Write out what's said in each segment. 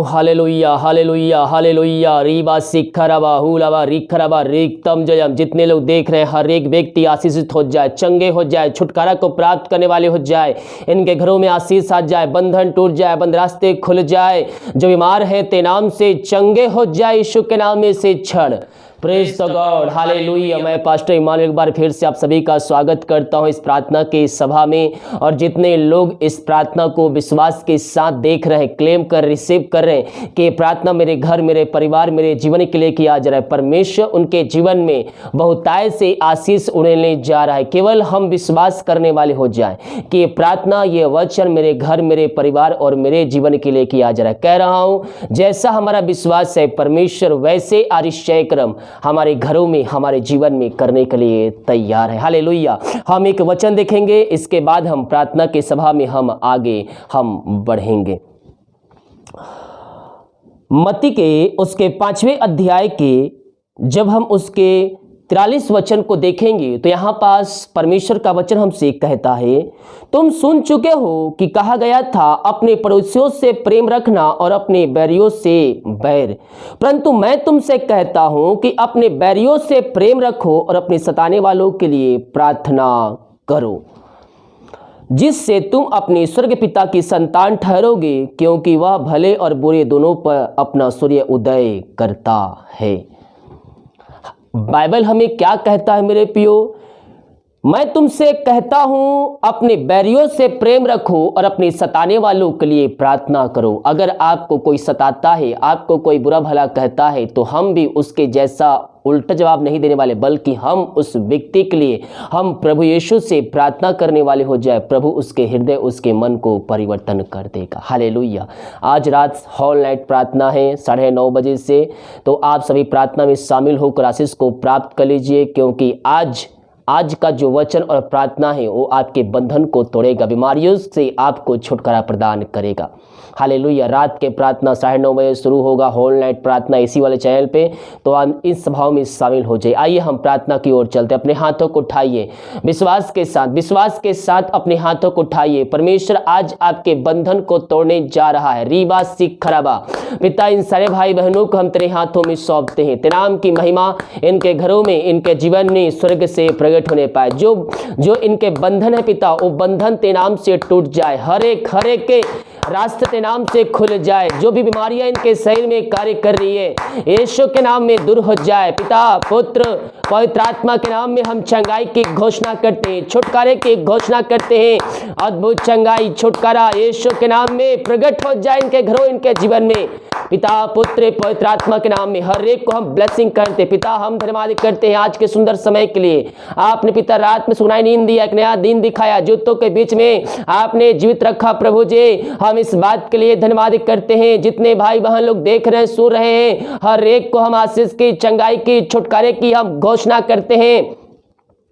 Hallelujah hallelujah hallelujah. रीबा सिखरबा हुलबा रिखरबा रिक्तम जयम। जितने लोग देख रहे हैं हर एक व्यक्ति आशीषित हो जाए, चंगे हो जाए, छुटकारा को प्राप्त करने वाले हो जाए, इनके घरों में आशीष आ जाए, बंधन टूट जाए, बंद रास्ते खुल जाए, जो बीमार है ते नाम से चंगे हो जाए, यीशु के नाम में से क्षण। Praise the God hallelujah. मैं पास्टर इमानुएल एक बार फिर से आप सभी का स्वागत करता हूं इस प्रार्थना की सभा में। और जितने लोग इस प्रार्थना को विश्वास के साथ देख रहे हैं, क्लेम कर रिसीव कर रहे हैं कि ये प्रार्थना मेरे घर, मेरे परिवार, मेरे जीवन के लिए किया जा रहा है, परमेश्वर उनके जीवन में बहुताय से आशीष उड़ेलने जा रहा है। केवल हम विश्वास करने वाले हो जाए कि ये प्रार्थना, ये वचन मेरे घर, मेरे परिवार और मेरे जीवन के लिए किया जा रहा है। कह रहा हूं जैसा हमारा विश्वास है, परमेश्वर वैसे आश्चर्य कर्म हमारे घरों में, हमारे जीवन में करने के लिए तैयार है। हालेलुया। हम एक वचन देखेंगे, इसके बाद हम प्रार्थना के सभा में हम आगे बढ़ेंगे। मत्ती के उसके 5वें अध्याय के जब हम उसके 43 वचन को देखेंगे तो यहाँ पास परमेश्वर का वचन हमसे कहता है, तुम सुन चुके हो कि कहा गया था अपने पड़ोसियों से प्रेम रखना और अपने बैरियों से बैर, परंतु मैं तुमसे कहता हूं कि अपने बैरियों से प्रेम रखो और अपने सताने वालों के लिए प्रार्थना करो, जिससे तुम अपने स्वर्ग पिता की संतान ठहरोगे, क्योंकि वह भले और बुरे दोनों पर अपना सूर्य उदय करता है। बाइबल हमें क्या कहता है मेरे प्रियो? मैं तुमसे कहता हूं अपने बैरियों से प्रेम रखो और अपने सताने वालों के लिए प्रार्थना करो। अगर आपको कोई सताता है, आपको कोई बुरा भला कहता है, तो हम भी उसके जैसा उल्टा जवाब नहीं देने वाले, बल्कि हम उस व्यक्ति के लिए हम प्रभु यीशु से प्रार्थना करने वाले हो जाए। प्रभु उसके हृदय, उसके मन को परिवर्तन कर देगा। हालेलुया। आज रात हॉल नाइट प्रार्थना है 9:30 बजे से, तो आप सभी प्रार्थना में शामिल होकर आशीष को प्राप्त कर लीजिए, क्योंकि आज का जो वचन और प्रार्थना है वो आपके बंधन को तोड़ेगा, बीमारियों से आपको छुटकारा प्रदान करेगा। हालेलुया। रात के प्रार्थना 9:30 बजे शुरू होगा, हॉल नाइट प्रार्थना इसी वाले चैनल पे, तो आप इस सभाओं में शामिल हो जाइए। आइए हम प्रार्थना की ओर चलते हैं। अपने हाथों को उठाइए विश्वास के साथ अपने हाथों को उठाइए। परमेश्वर आज आपके बंधन को तोड़ने जा रहा है। रीबा सिख खराबा। पिता, इन सारे भाई बहनों को हम तेरे हाथों में सौंपते हैं। तेरे नाम की महिमा इनके घरों में, इनके जीवन में स्वर्ग से प्रकट होने पाए। जो इनके बंधन है पिता, वो बंधन तेरे नाम से टूट जाए, हर एक के रास्ते तेरे नाम से खुल जाए। जो भी बीमारियां इनके शरीर में कार्य कर रही है, यीशु के नाम में दूर हो जाए। पिता, पुत्र, पवित्र आत्मा के नाम में हम चंगाई की घोषणा करते हैं, छुटकारे की घोषणा करते हैं। अद्भुत चंगाई, छुटकारा यीशु के नाम में प्रकट हो जाए इनके घरों, इनके जीवन में। पिता, पुत्र, पवित्र आत्मा के नाम में हर एक को हम ब्लेसिंग करते। पिता, हम धन्यवाद करते हैं आज के सुंदर समय के लिए। आपने पिता रात में सुनाई नींद दिया, एक नया दिन दिखाया, जूतों के बीच में आपने जीवित रखा। प्रभु जी, हम इस बात के लिए धन्यवाद करते हैं। जितने भाई बहन लोग देख रहे हैं, सुन रहे हैं, हर एक को हम आशीष की, चंगाई की, छुटकारे की हम घोषणा करते हैं।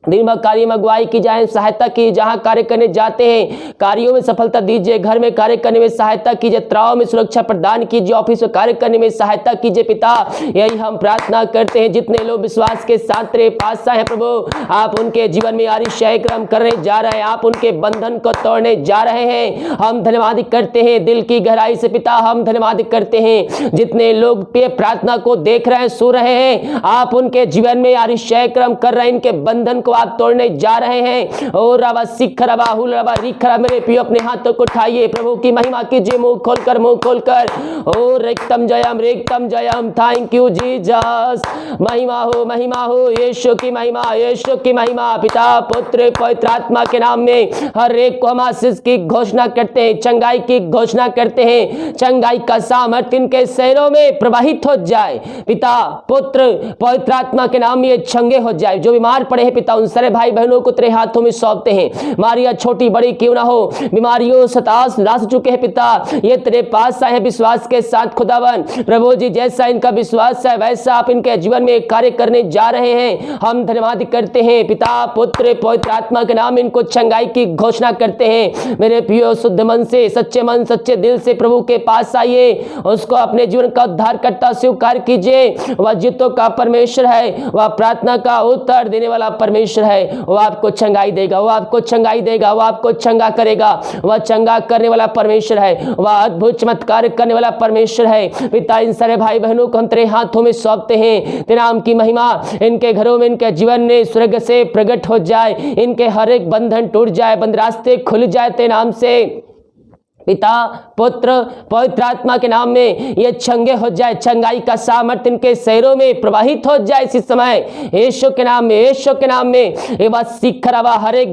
दिन भर कार्य में अगुवाई की जाए, सहायता की, जहां कार्य करने जाते हैं कार्यों में सफलता दीजिए, घर में कार्य करने में सहायता कीजिए, यात्राओं में सुरक्षा प्रदान कीजिए, ऑफिस में कार्य करने में सहायता कीजिए। पिता, यही हम प्रार्थना करते हैं। जितने लोग विश्वास के साथ तेरे पास आए हैं प्रभु, आप उनके जीवन में आश्चर्य कर्म करने जा रहे हैं, आप उनके बंधन को तोड़ने जा रहे हैं। हम धन्यवाद करते हैं दिल की गहराई से। पिता, हम धन्यवाद करते हैं जितने लोग पे प्रार्थना को देख रहे हैं, सुन रहे हैं, आप उनके जीवन में आश्चर्य कर्म कर रहे हैं, इनके बंधन को आप तोड़ने जा रहे हैं। और रबा सिख रबा हुल रबा रिख रबा। मेरे प्रिय, अपने हाथों को उठाइए, प्रभु की महिमा कीजिए, मुंह खोलकर। ओ रेक्तम जयम। Thank you Jesus. महिमा हो यीशु की महिमा। पिता, पुत्र, पवित्र आत्मा के नाम में हर एक को हम आशीष की घोषणा करते हैं, चंगाई की घोषणा करते हैं। चंगाई का सामर्थ्य इनके शरीरों में प्रवाहित हो जाए। पिता, पुत्र, पवित्र आत्मा के नाम में ये चंगे हो जाए। जो बीमार पड़े हैं पिता, उन सारे भाई बहनों को तेरे हाथों में सौंपते हैं। मारिया छोटी बड़ी क्यों ना हो, बीमारियों सतास चुके हैं पिता, ये तेरे पास आए हैं विश्वास के साथ। खुदावन प्रभु जी, जैसा इनका विश्वास है वैसा आप इनके जीवन में कार्य करने जा रहे हैं। हम धन्यवाद करते हैं। पिता, पुत्र, पवित्र आत्मा के नाम इनको चंगाई की घोषणा करते हैं। मेरे प्रियो, शुद्ध मन से, सच्चे मन, सच्चे दिल से प्रभु के पास आइए, उसको अपने जीवन का उद्धारकर्ता स्वीकार कीजिए। वह जितों का परमेश्वर है, वह प्रार्थना का उत्तर देने वाला परमेश्वर परमेश्वर है वो आपको चंगाई देगा, वो आपको चंगाई देगा, वो आपको चंगा करेगा। वह चंगा करने वाला परमेश्वर है, वह अद्भुत चमत्कार करने वाला परमेश्वर है। पिता इन सारे भाई बहनों को हम तेरे हाथों में सौंपते हैं। तेरे नाम की महिमा इनके घरों में, इनके जीवन में स्वर्ग से प्रकट हो जाए, इनके हर एक बंधन टूट जाए, बंद रास्ते खुल जाए तेरे नाम से। पिता पुत्र पवित्र आत्मा के नाम में ये चंगे हो जाए, चंगाई का सामर्थ्य इनके शरीरों में प्रवाहित हो जाए इसी समय यीशु के नाम में, यीशु के नाम में। ये बात सीख रहा हर एक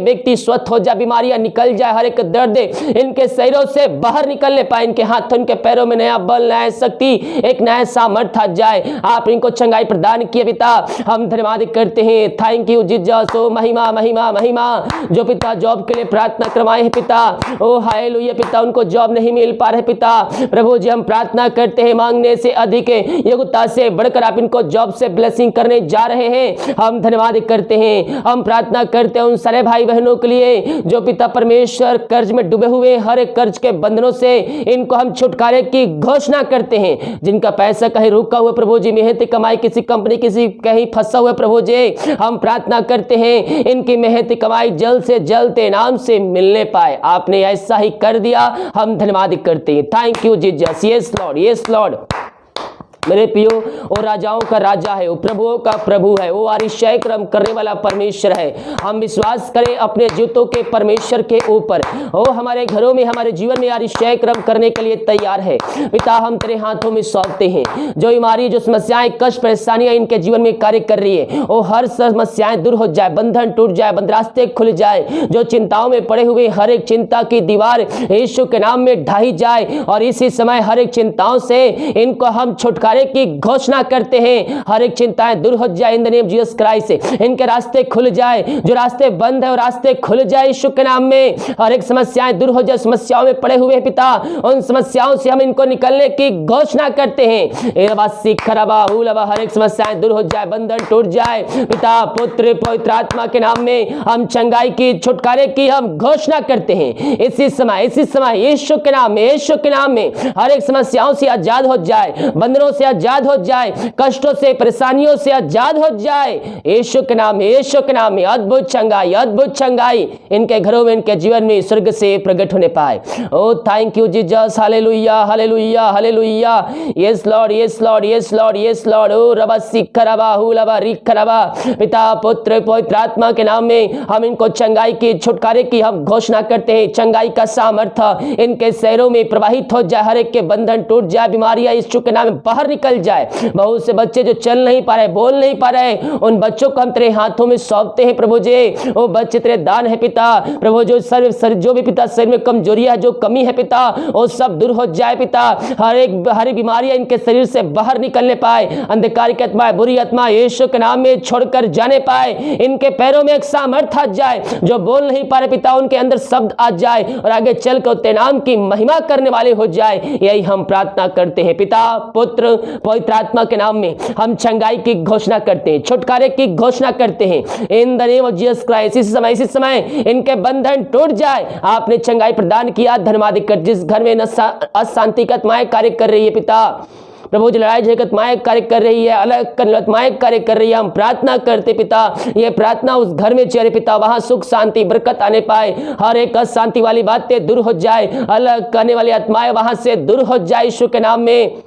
व्यक्ति स्वस्थ हो जाए, बीमारियां निकल जाए, हर एक दर्द इनके शरीरों से बाहर निकलने पाए, इनके हाथों इनके पैरों में नया बल, नया शक्ति, एक नया सामर्थ्य आ जाए। आप इनको चंगाई प्रदान किए पिता, हम धन्यवाद करते हैं। Thank you Jesus. ओ महिमा महिमा महिमा। जो पिता जॉब के लिए प्रार्थना करवाए हैं पिता, ओ हालेलुया पिता, उनको जॉब नहीं मिल पा रहे पिता, प्रभु जी हम प्रार्थना करते हैं मांगने से अधिक योग्यता से बढ़कर आप इनको जॉब से ब्लेसिंग करने जा रहे हैं। हम धन्यवाद करते हैं, हम प्रार्थना करते हैं उन सारे भाई बहनों के लिए जो पिता परमेश्वर कर्ज में डूबे हुए, हर एक कर्ज के बंधनों से इनको हम छुटकारे की घोषणा करते हैं। जिनका पैसा कहीं रुका हुआ प्रभु जी, मेहनती कमाई किसी कंपनी किसी कहीं फंसा हुआ प्रभु जी, हम प्रार्थना करते हैं इनकी मेहनती कमाई जल्द से जल्द तेरे नाम से मिलने पाए। आपने ऐसा ही कर दिया, हम धन्यवाद करते हैं। Thank you Jesus. Yes Lord, yes Lord. मेरे पियो, वो राजाओं का राजा है, वो प्रभुओं का प्रभु है, वो आरिशाई क्रम करने वाला परमेश्वर है। हम विश्वास करें अपने जीवितों के परमेश्वर के ऊपर, वो हमारे घरों में, हमारे जीवन में आरिशाई क्रम करने के लिए तैयार है। पिता हम तेरे हाथों में सौंपते हैं जो बीमारी, जो समस्याएं, कष्ट, परेशानियां इनके जीवन में कार्य कर रही है, वो हर समस्याएं दूर हो जाए, बंधन टूट जाए, बंद रास्ते खुल जाए। जो चिंताओं में पड़े हुए हर एक चिंता की दीवार यीशु के नाम में ढाई जाए और इसी समय हर एक चिंताओं से इनको हम छुटकारा की घोषणा करते हैं। हर एक चिंताएं दूर हो जाए इन द नेम जीसस क्राइस्ट से, इनके रास्ते खुल जाए, जो रास्ते बंद है वो रास्ते खुल जाए यीशु के नाम में। हर एक समस्याएं दूर हो जाए, समस्याओं में पड़े हुए पिता, उन समस्याओं से हम इनको निकलने की घोषणा करते हैं। हर एक समस्याएं दूर हो जाए, बंधन टूट जाए पिता पुत्र पवित्र आत्मा के नाम में हम चंगाई की, छुटकारे की हम घोषणा करते हैं। इसी समय यीशु के नाम में, यीशु के नाम में हर एक समस्याओं से आजाद हो जाए, बंधनों से आजाद हो जाए, कष्टों से परेशानियों से आजाद हो जाए यीशु के नाम में, यीशु के नाम में। अद्भुत चंगाई इनके घरों में, इनके जीवन में स्वर्ग से प्रकट होने पाए। ओ thank you Jesus. Hallelujah hallelujah hallelujah. Yes Lord, yes Lord, yes Lord, yes Lord. ओ रबा सिखरबा हुलबा रिखरबा। पिता पुत्र पवित्र आत्मा के नाम में हम इनको चंगाई की, छुटकारे की हम घोषणा करते हैं। चंगाई का सामर्थ्य इनके शरीरों में प्रवाहित हो जाए, हर एक के बंधन टूट जाए, बीमारियां यीशु के नाम में बाहर निकल जाए। बहुत से बच्चे जो चल नहीं पा रहे, बोल नहीं पा रहे, उन बच्चों को हम तेरे हाथों में सौंपते हैं प्रभु जी। वो बच्चे तेरे दान है पिता, प्रभु जो जो भी पिता शरीर में कमजोरियां, जो कमी है पिता, वो सब दूर हो जाए पिता। हर एक बीमारियां इनके शरीर से बाहर निकलने पाए, अंधकार की आत्मा, बुरी आत्मा यीशु के नाम में छोड़कर जाने पाए। इनके पैरों में एक सामर्थ्य आ जाए, जो बोल नहीं पा रहे पिता उनके अंदर शब्द आ जाए और आगे चलकर तेरे नाम की महिमा करने वाले हो जाए। यही हम प्रार्थना करते हैं पिता पुत्र पवित्र आत्मा के नाम में। हम चंगाई की घोषणा करते हैं, छुटकारे की घोषणा करते हैं in the name of Jesus Christ. इसी समय इनके बंधन टूट जाए। आपने चंगाई प्रदान किया, धन्यवाद कर। जिस घर में अशांति की आत्माएं कार्य कर रही है पिता, प्रभु जी लड़ाई झगड़ आत्माएं कार्य कर रही है, अलग आत्माएं कार्य कर रही है, हम प्रार्थना करते पिता, ये प्रार्थना उस घर में चले पिता, वहां सुख शांति बरकत आने पाए, हर एक अशांति वाली बातें दूर हो जाए, अलग करने वाली आत्माएं वहां से दूर हो जाए यीशु के नाम में।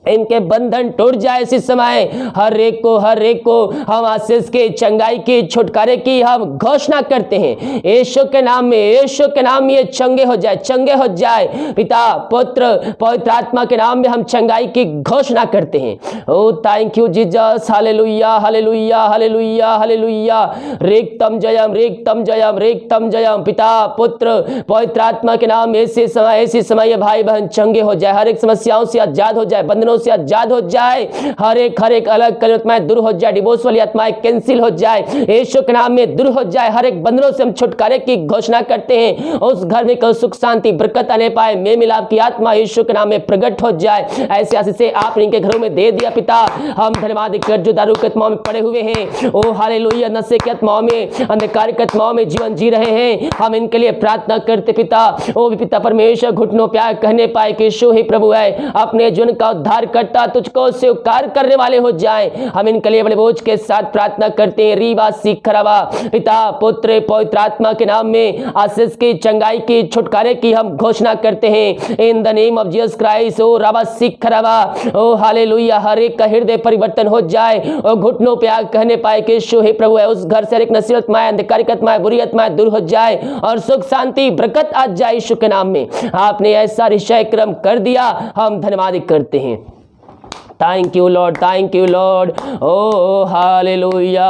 इनके बंधन टूट जाए इसी समय, हर एक को हम आशीष के, चंगाई की, छुटकारे की हम घोषणा करते हैं यीशु के नाम में। यीशु के नाम में ये चंगे हो जाए पिता पुत्र पवित्र आत्मा के नाम में हम चंगाई की घोषणा करते हैं। ओ thank you Jesus. Hallelujah hallelujah hallelujah hallelujah. रेक्तम जयम पिता पुत्र पवित्र आत्मा के नाम में ऐसे समय ये भाई बहन चंगे हो जाए, हर एक समस्याओं से आजाद हो जाए, बंधनों से आजाद हो जाए, हर एक अलग आत्माएं दूर हो जाए, डिवोर्स वाली आत्माएं कैंसिल हो जाए यीशु के नाम में, दूर हो जाए। हर एक बंधनों से हम छुटकारे की घोषणा करते हैं। उस घर में कोई सुख शांति बरकत आने पाए, मेल मिलाप की आत्मा यीशु के नाम में प्रकट हो जाए। ऐसे आशीष से आप इनके घरों में दे दिया पिता, हम धन्यवाद कर। जो दारू की आत्माओं में पड़े हुए हैं, ओ हालेलुया, नशे की आत्माओं में, अंधकार की आत्माओं में जीवन जी रहे हैं, हम इनके लिए प्रार्थना करते पिता। ओ भी पिता परमेश्वर घुटनों पे कहने पाए कि यीशु ही प्रभु है, अपने जीवन का उद्धार स्वीकार करता तुझको स्वीकार करने वाले हो जाएं। हम इनके लिए बड़े बोझ के साथ प्रार्थना करते हैं। रीवा सीखरवा पिता पुत्र पवित्र आत्मा के नाम में आशीष की, चंगाई की, छुटकारे की हम घोषणा करते हैं in the name of Jesus Christ. ओ रवा सीखरवा, ओ हालेलुया, हर एक का हृदय परिवर्तन हो जाए और घुटनों पे आग कहने पाए कि यीशु ही प्रभु है। उस घर से एक नसीहत माया, अंधकारिक आत्माएं, बुरी आत्माएं दूर हो जाए और सुख शांति बरकत आ जाए यीशु के नाम में। आपने ऐसा निश्चय क्रम कर दिया, हम धन्यवाद करते हैं। Thank you Lord, thank you Lord. Oh hallelujah,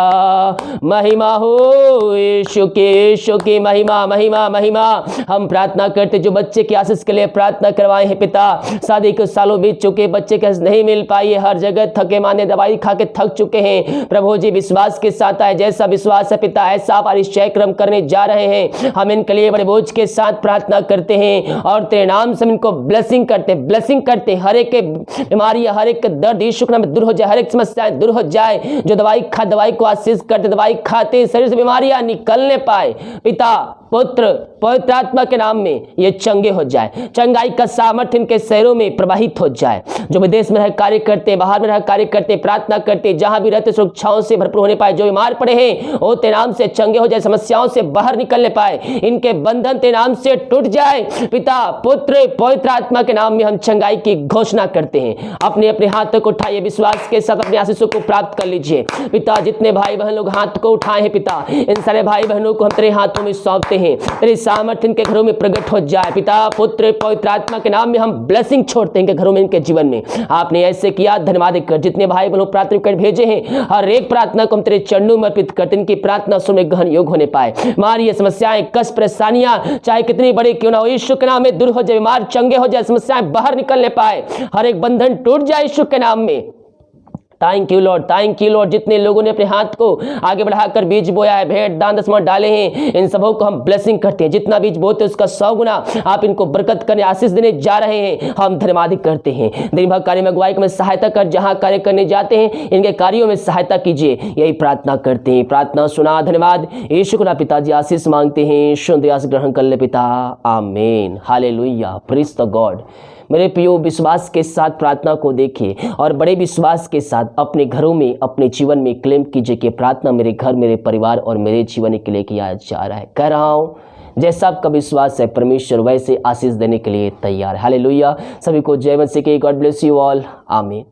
महिमा हो यीशु की महिमा महिमा महिमा। हम प्रार्थना करते जो बच्चे की आशीष के लिए प्रार्थना करवाए हैं पिता, शादी के सालों बीत चुके, बच्चे के नहीं मिल पाई है, हर जगह थके माने, दवाई खा के थक चुके हैं प्रभु जी, विश्वास के साथ आए, जैसा विश्वास है पिता ऐसा आप निश्चय क्रम करने जा रहे हैं। हम इनके लिए बड़े बोझ के साथ प्रार्थना करते हैं और तेरे नाम से इनको ब्लेसिंग करते हर एक बीमारी, हर एक दर्द यीशु के नाम में दूर हो जाए, हर एक समस्याएं दूर हो जाए। जो दवाई को आशीष करते, दवाई खाते शरीर से बीमारियां निकलने पाए पिता पुत्र पवित्र आत्मा के नाम में ये चंगे हो जाए। चंगाई का सामर्थ्य इनके शहरों में प्रवाहित हो जाए। जो विदेश में रह कार्य करते, बाहर में रह कार्य करते, प्रार्थना करते, जहां भी रहते सुरक्षाओं से भरपूर होने पाए। जो बीमार पड़े हैं वो तेरे नाम से चंगे हो जाए, समस्याओं से बाहर निकलने पाए, इनके बंधन तेरे नाम से टूट जाए। पिता पुत्र पवित्र आत्मा के नाम में हम चंगाई की घोषणा करते हैं। अपने अपने हाथों को उठाइए, विश्वास के साथ अपने आशीषों को प्राप्त कर लीजिए। पिता जितने भाई बहन लोग हाथ को उठाए हैं पिता, इन सारे भाई बहनों को हम तेरे हाथों में सौंपते हैं। तेरी सामर्थ्य इनके घरों में प्रकट हो जाए। पिता पुत्र पवित्र आत्मा के नाम में हम ब्लेसिंग छोड़ते हैं इनके घरों में, इनके जीवन में। आपने ऐसे किया, धन्यवाद कर। जितने भाई बहनों प्रार्थना कर भेजे हैं, हर एक प्रार्थना को हम तेरे चरणों में अर्पित करते, इनकी प्रार्थना सुनने गहन योग होने पाए। हमारी ये समस्याएं, कष्ट, परेशानियां चाहे कितनी बड़ी क्यों ना हो, यीशु के नाम में दूर हो जाए, बीमार चंगे हो जाए, समस्याएं बाहर निकलने पाए, हर एक बंधन टूट जाए यीशु के नाम में। Thank you Lord, thank you Lord. जितने लोगों ने अपने हाथ को आगे बढ़ाकर बीज बोया है, भेंट दान दशमांश डाले हैं, इन सबों को हम ब्लेसिंग करते हैं। जितना बीज बोते उसका 100 गुना आप इनको बरकत करने, आशीष देने जा रहे हैं। हम धन्यवाद करते हैं। दिन भर कार्य में अगुवाई में सहायता कर, जहां कार्य करने जाते हैं इनके कार्यों में सहायता कीजिए, यही प्रार्थना करते हैं। प्रार्थना सुना, धन्यवाद यीशु के नाम पिताजी आशीष मांगते हैं, शुद्ध आशीष ग्रहण कर ले पिता, आमीन, हालेलुया, प्रेज द गॉड। मेरे प्रियो, विश्वास के साथ प्रार्थना को देखिए और बड़े विश्वास के साथ अपने घरों में, अपने जीवन में क्लेम कीजिए कि प्रार्थना मेरे घर, मेरे परिवार और मेरे जीवन के लिए किया जा रहा है। कह रहा हूँ जैसा आपका विश्वास है परमेश्वर वैसे आशीष देने के लिए तैयार है। हालेलुया। सभी को जय मसीह की। गॉड ब्लेस यू ऑल, आमीन।